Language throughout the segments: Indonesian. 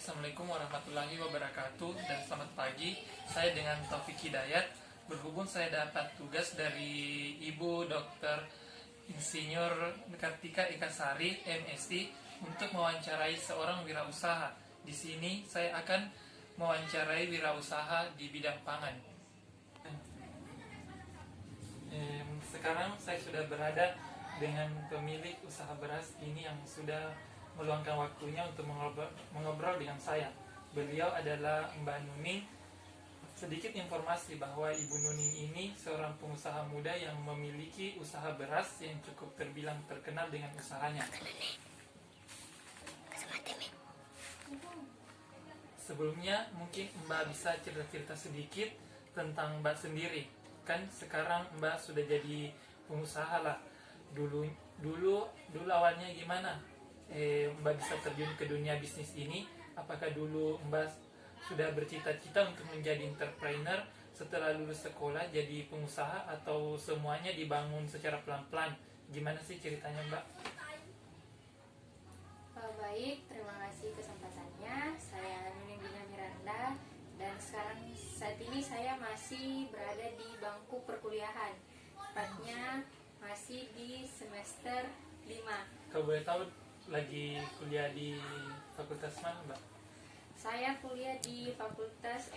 Assalamualaikum warahmatullahi wabarakatuh dan selamat pagi. Saya dengan Taufik Hidayat. Berhubung saya dapat tugas dari Ibu Dr. Insinyur Kartika Ekasari, MSI, untuk mewawancarai seorang wirausaha. Di sini saya akan mewawancarai wirausaha di bidang pangan. Sekarang saya sudah berada dengan pemilik usaha beras ini yang sudah meluangkan waktunya untuk mengobrol dengan saya. Beliau adalah Mbak Nuning. Sedikit informasi bahwa Ibu Nuning ini seorang pengusaha muda yang memiliki usaha beras yang cukup terbilang terkenal dengan usahanya. Sebelumnya mungkin Mbak bisa cerita-cerita sedikit tentang Mbak sendiri. Kan sekarang Mbak sudah jadi pengusaha lah. Dulu awalnya gimana? Mbak bisa terjun ke dunia bisnis ini? Apakah dulu Mbak sudah bercita-cita untuk menjadi entrepreneur setelah lulus sekolah jadi pengusaha, atau semuanya dibangun secara pelan-pelan? Gimana sih ceritanya, Mbak? Baik, terima kasih kesempatannya. Saya Nuning Dina Miranda dan saat ini saya masih berada di bangku perkuliahan. Tepatnya masih di semester 5. Kalau boleh tahu lagi kuliah di fakultas mana, Mbak? Saya kuliah di Fakultas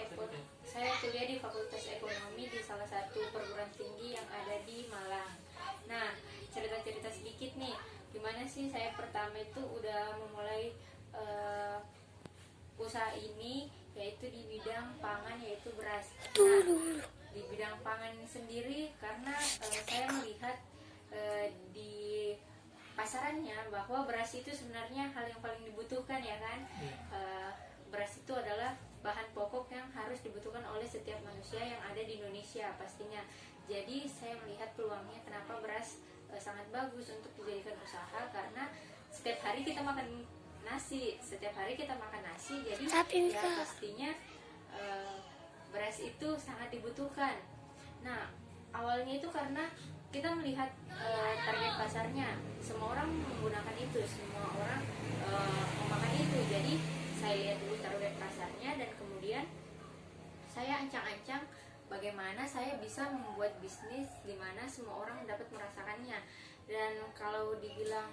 Ekonomi di salah satu perguruan tinggi yang ada di Malang. Nah, cerita-cerita sedikit nih, gimana sih saya pertama itu udah memulai usaha ini, yaitu di bidang pangan, yaitu beras. Nah, di bidang pangan sendiri karena saya melihat di pasarannya bahwa beras itu sebenarnya hal yang paling dibutuhkan, ya kan? Beras itu adalah bahan pokok yang harus dibutuhkan oleh setiap manusia yang ada di Indonesia pastinya. Jadi saya melihat peluangnya kenapa beras sangat bagus untuk dijadikan usaha, karena setiap hari kita makan nasi, jadi ya pastinya beras itu sangat dibutuhkan. Nah, awalnya itu karena kita melihat target pasarnya, semua orang menggunakan itu, semua orang memakan itu. Jadi saya lihat dulu target pasarnya dan kemudian saya ancang-ancang bagaimana saya bisa membuat bisnis di mana semua orang dapat merasakannya. Dan kalau dibilang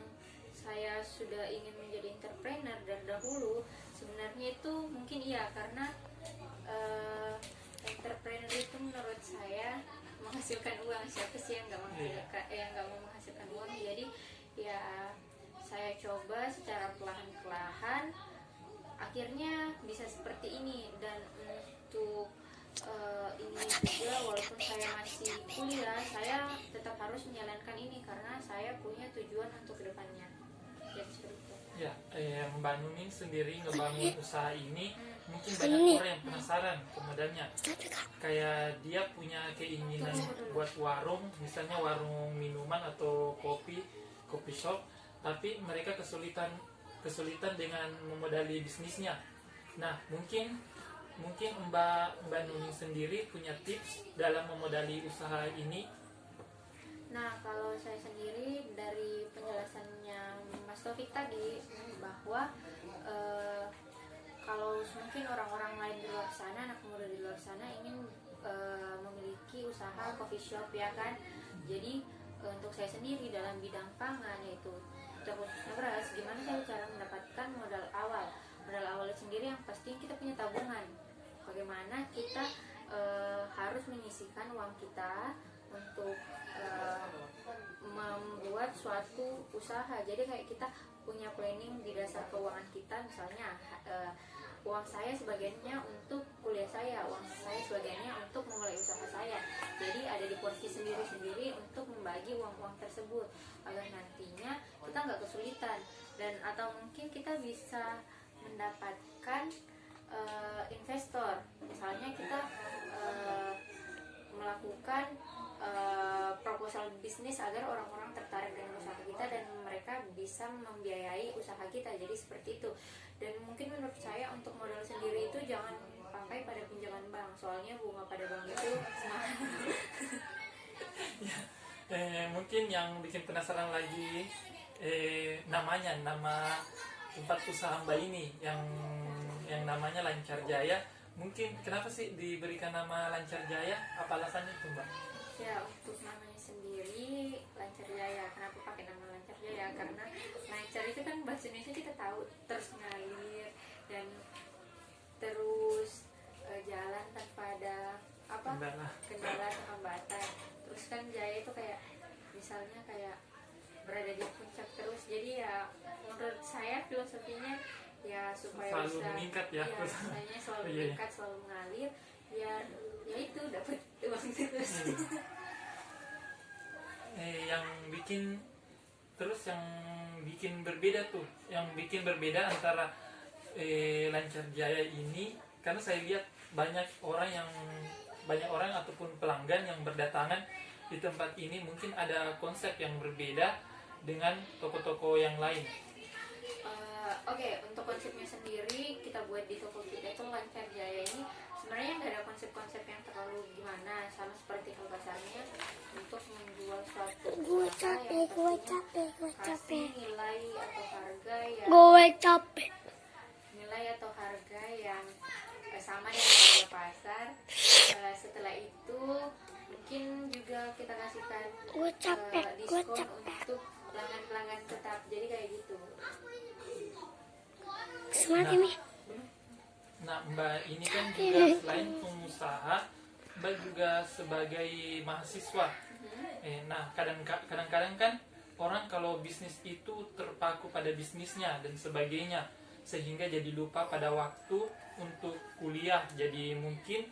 saya sudah ingin menjadi entrepreneur dari dahulu, sebenarnya itu mungkin iya, karena entrepreneur itu menurut saya menghasilkan uang. Siapa sih yang nggak mau menghasilkan uang? Jadi ya saya coba secara perlahan-lahan, akhirnya bisa seperti ini. Dan untuk ini juga, walaupun saya masih kuliah, saya tetap harus menjalankan ini karena saya punya tujuan untuk kedepannya. Jadi seperti itu. Ya, Mbak Nuning sendiri ngebangun usaha ini, mungkin banyak orang yang penasaran ke modalnya. Kayak dia punya keinginan buat warung, misalnya warung minuman atau kopi shop, tapi mereka kesulitan dengan memodali bisnisnya. Nah, mungkin Mbak Nuning sendiri punya tips dalam memodali usaha ini. Nah, kalau saya sendiri dari penjelasannya Mas Taufik tadi, bahwa kalau mungkin orang-orang lain di luar sana, anak muda di luar sana ingin memiliki usaha coffee shop, ya kan? Jadi untuk saya sendiri dalam bidang pangan, yaitu terkhususnya beras, gimana saya cara mendapatkan modal awal? Modal awal sendiri yang pasti kita punya tabungan. Bagaimana kita harus menyisihkan uang kita untuk membuat suatu usaha. Jadi kayak kita punya planning di dasar keuangan kita, misalnya uang saya sebagiannya untuk kuliah saya, uang saya sebagiannya untuk memulai usaha saya. Jadi ada di porsi sendiri-sendiri untuk membagi uang-uang tersebut agar nantinya kita nggak kesulitan, dan atau mungkin kita bisa mendapatkan investor. Misalnya kita melakukan proposal bisnis agar orang-orang tertarik dengan usaha kita dan mereka bisa membiayai usaha kita. Jadi seperti itu. Dan mungkin menurut saya untuk modal sendiri itu jangan pakai pada pinjaman bank, soalnya bunga pada bank itu Mungkin yang bikin penasaran lagi, nama tempat usaha Mbak ini yang yang namanya Lancar Jaya. Mungkin kenapa sih diberikan nama Lancar Jaya? Apa alasannya itu, Mbak? Ya, untuk namanya sendiri Lancar Jaya. Kenapa pakai nama Lancar Jaya? Karena lancar itu kan bahasa Indonesia kita tahu terus ngalir dan terus jalan tanpa ada apa kendala atau hambatan. Terus kan jaya itu kayak misalnya kayak berada di puncak terus. Jadi ya menurut saya filosofinya ya supaya selalu bisa meningkat ya, misalnya selalu meningkat, selalu mengalir, biar ya itu dapat uang terus. Yang bikin berbeda tuh, yang bikin berbeda antara Lancar Jaya ini, karena saya lihat banyak orang ataupun pelanggan yang berdatangan di tempat ini mungkin ada konsep yang berbeda dengan toko-toko yang lain. Oke, untuk konsepnya sendiri kita buat di toko kita itu Lancar Jaya ini sebenarnya nggak ada konsep-konsep yang terlalu gimana, sama seperti Hal Bazarnya untuk menjual suatu usaha yang kasih nilai atau harga yang sama dengan harga pasar. Setelah itu mungkin juga kita kasihkan diskon untuk pelanggan-pelanggan tetap, jadi kayak gitu. Nah, Mbak ini kan juga selain pengusaha, Mbak juga sebagai mahasiswa. Nah, kadang-kadang kan orang kalau bisnis itu terpaku pada bisnisnya dan sebagainya, sehingga jadi lupa pada waktu untuk kuliah. Jadi mungkin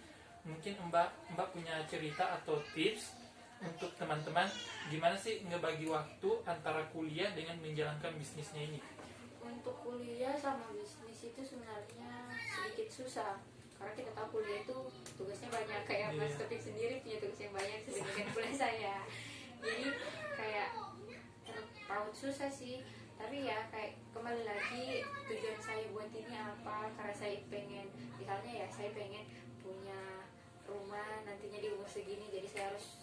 Mbak punya cerita atau tips untuk teman-teman gimana sih ngebagi waktu antara kuliah dengan menjalankan bisnisnya ini. Untuk kuliah sama bisnis itu sebenarnya sedikit susah, karena kita tahu kuliah itu tugasnya banyak, kayak Mas Topik sendiri punya tugas yang banyak sedemikian pula saya. Jadi kayak terpaut susah sih, tapi ya kayak kembali lagi tujuan saya buat ini apa, karena saya pengen, misalnya ya saya pengen punya rumah nantinya di umur segini, jadi saya harus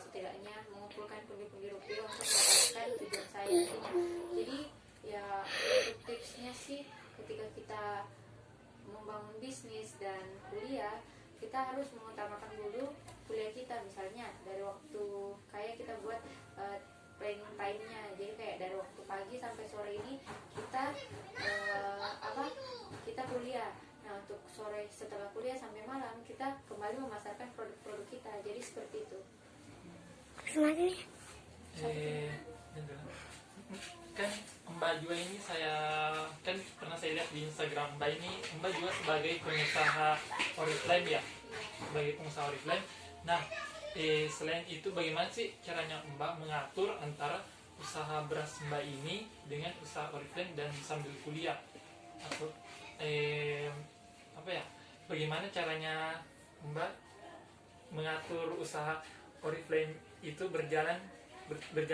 setidaknya mengumpulkan pundi-pundi rupiah untuk mendapatkan tujuan saya nantinya. Jadi ya untuk tipsnya sih, ketika kita membangun bisnis dan kuliah, kita harus mengutamakan dulu kuliah kita. Misalnya dari waktu kayak kita buat planning time-nya, jadi kayak dari waktu pagi sampai sore ini kita kita kuliah. Nah, untuk sore setelah kuliah sampai malam kita kembali memasarkan produk-produk kita. Jadi seperti itu. Kan Mbak Jua ini pernah saya lihat di Instagram Mbak ini, Mbak juga sebagai pengusaha Oriflame ya, sebagai pengusaha Oriflame. Nah, selain itu bagaimana sih caranya Mbak mengatur antara usaha beras Mbak ini dengan usaha Oriflame dan sambil kuliah? Atau bagaimana caranya Mbak mengatur usaha Oriflame itu berjalan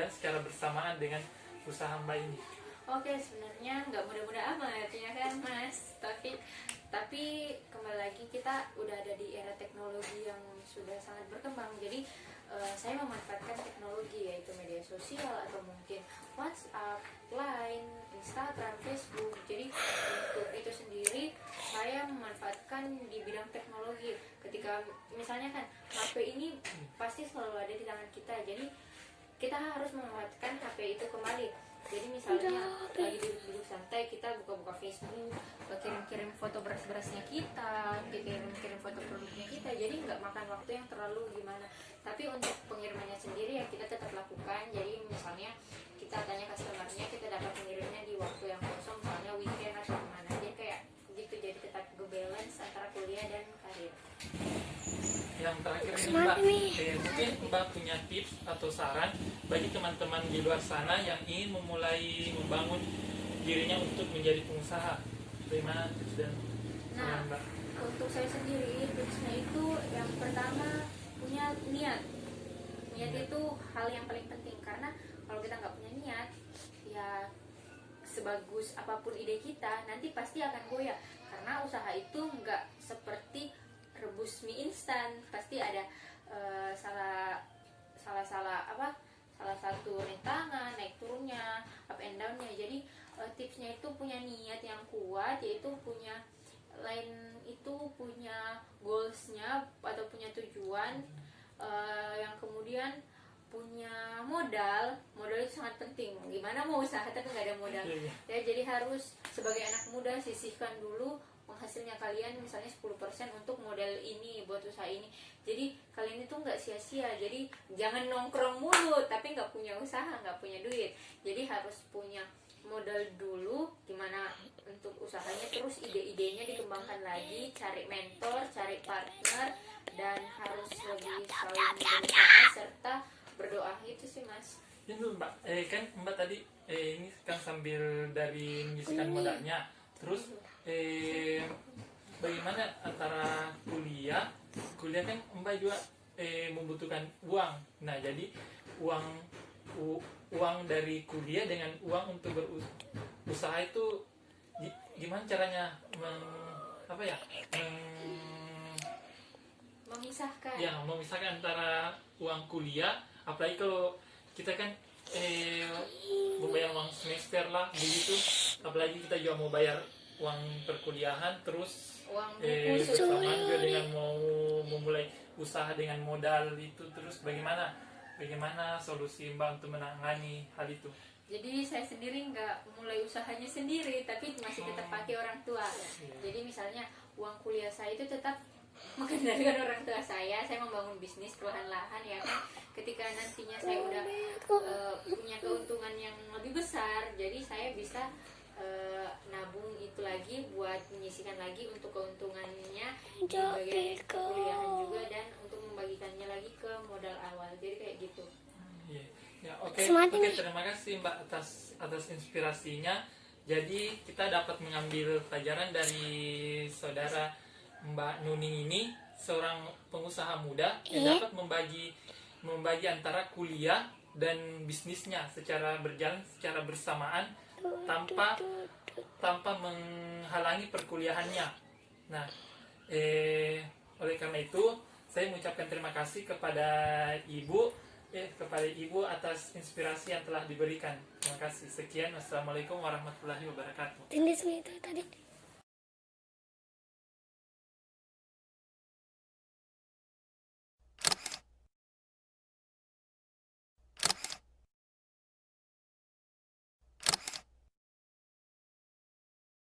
secara bersamaan dengan usaha Mbak ini? Oke, sebenarnya nggak mudah-mudah amat ya kan Mas, tapi kembali lagi kita udah ada di era teknologi yang sudah sangat berkembang. Jadi saya memanfaatkan teknologi, yaitu media sosial atau mungkin WhatsApp, Line, Instagram, Facebook. Jadi untuk itu sendiri saya memanfaatkan di bidang teknologi. Ketika misalnya kan HP ini pasti selalu ada di tangan kita, jadi kita harus memanfaatkan HP itu kembali. Jadi misalnya lagi duduk-duduk santai, kita buka-buka Facebook, kirim-kirim foto beras-berasnya kita, kirim-kirim foto produknya kita. Jadi nggak makan waktu yang terlalu gimana. Tapi untuk pengirimannya sendiri ya kita tetap lakukan. Jadi misalnya kita tanya customer-nya, kita dapat mengirimnya di waktu yang kosong, misalnya weekend atau kemana. Jadi kayak gitu, jadi tetap balance antara kuliah dan karir. Yang terakhir ini Mbak, mungkin Mbak punya tips atau saran bagi teman-teman di luar sana yang ingin memulai membangun dirinya untuk menjadi pengusaha. Bagaimana tips dan saran Mbak? Untuk saya sendiri tipsnya itu yang pertama punya niat. Niat itu hal yang paling penting, karena kalau kita nggak punya niat, ya sebagus apapun ide kita nanti pasti akan goyah. Karena usaha itu nggak seperti rebus mie instan, pasti ada salah satu rintangan, naik turunnya, up and downnya. Jadi tipsnya itu punya niat yang kuat, yaitu punya lain itu punya goalsnya atau punya tujuan, yang kemudian punya modal itu sangat penting. Gimana mau usaha tapi nggak ada modal? Ya, jadi harus sebagai anak muda sisihkan dulu hasilnya kalian, misalnya 10% untuk modal ini buat usaha ini. Jadi kalian itu nggak sia-sia. Jadi jangan nongkrong mulu tapi nggak punya usaha, nggak punya duit. Jadi harus punya modal dulu, gimana untuk usahanya, terus ide-idenya dikembangkan lagi, cari mentor, cari partner, dan harus lebih saling berusaha serta berdoa. Itu sih Mas. Ini dulu Mbak, kan Mbak tadi ini kan sambil dari menyisihkan modalnya, terus bagaimana antara kuliah kan Mbak juga membutuhkan uang. Nah jadi uang dari kuliah dengan uang untuk berusaha itu gimana caranya memisahkan antara uang kuliah, apalagi kalau kita kan membayar uang semester lah begitu, apalagi kita juga mau bayar uang perkuliahan, terus Uang buku bersamaan juga dengan mau memulai usaha dengan modal itu, terus bagaimana solusi Mbak untuk menangani hal itu? Jadi saya sendiri nggak mulai usahanya sendiri, tapi masih tetap pakai orang tua. Jadi misalnya uang kuliah saya itu tetap mengandalkan orang tua saya membangun bisnis perlahan-lahan ya kan. Ketika nantinya saya udah punya keuntungan yang lebih besar, jadi saya bisa nabung itu lagi buat menyisihkan lagi untuk keuntungannya di bagian kuliahan juga, dan untuk membagikannya lagi ke modal awal. Jadi kayak gitu. Ya, oke, terima kasih Mbak atas inspirasinya. Jadi kita dapat mengambil pelajaran dari saudara Mbak Nuning ini, seorang pengusaha muda yang dapat membagi antara kuliah dan bisnisnya secara berjalan secara bersamaan tanpa menghalangi perkuliahannya. Nah, oleh karena itu saya mengucapkan terima kasih kepada Ibu atas inspirasi yang telah diberikan. Terima kasih. Sekian. Wassalamualaikum warahmatullahi wabarakatuh. Ini itu tadi.